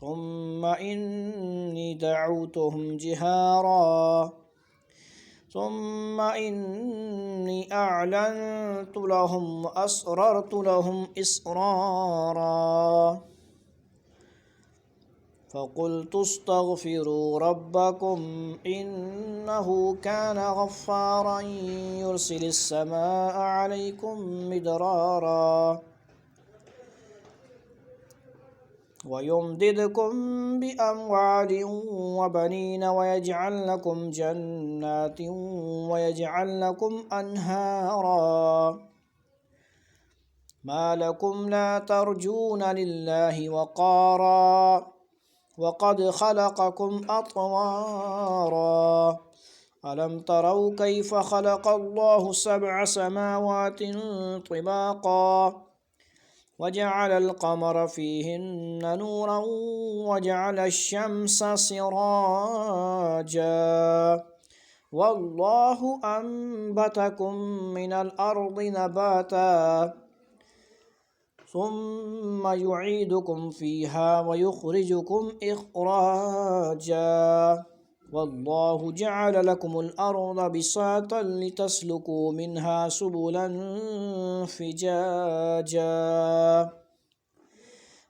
ثم إني دعوتهم جهارا ثم إني أعلنت لهم وأسررت لهم إسرارا فقلت استغفروا ربكم إنه كان غفارا يرسل السماء عليكم مدرارا ويمددكم بأموال وبنين ويجعل لكم جنات ويجعل لكم أنهارا ما لكم لا ترجون لله وقارا وقد خلقكم أطوارا ألم تروا كيف خلق الله سبع سماوات طباقا وجعل القمر فيهن نورا وجعل الشمس سراجا والله أنبتكم من الأرض نباتا ثم يعيدكم فيها ويخرجكم إخراجا والله جعل لكم الأرض بساطا لتسلكوا منها سبلا فجاجا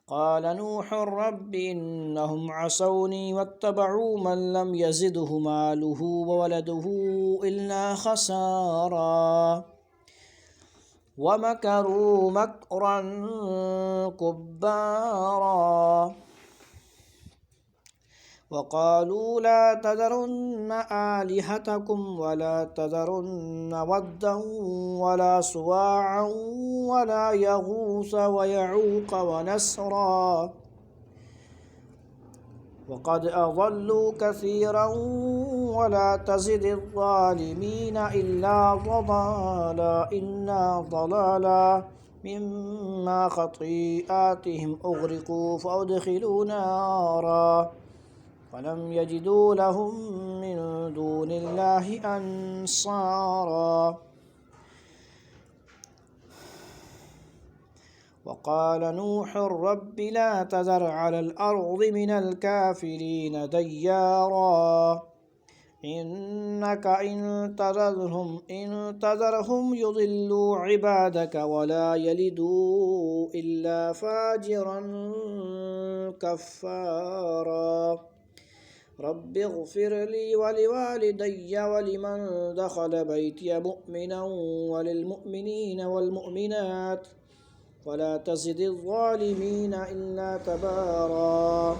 قال نوح رب إنهم عصوني واتبعوا من لم يزده ماله وولده إلا خسارا ومكروا مكرا كبارا وقالوا لا تذرن آلهتكم ولا تذرن ودا ولا سواعا ولا يغوث ويعوق ونسرا وقد أضلوا كثيرا ولا تزد الظالمين إلا ضلالا مما خطيئاتهم أغرقوا فأدخلوا نارا فلم يجدوا لهم من دون الله أنصارا وقال نوح رب لا تذر على الأرض من الكافرين ديارا إنك إن تذرهم يضلوا عبادك ولا يلدوا إلا فاجرا كفارا رب اغفر لي ولوالدي ولمن دخل بيتي مؤمنا وللمؤمنين والمؤمنات ولا تزد الظالمين إلا تبارا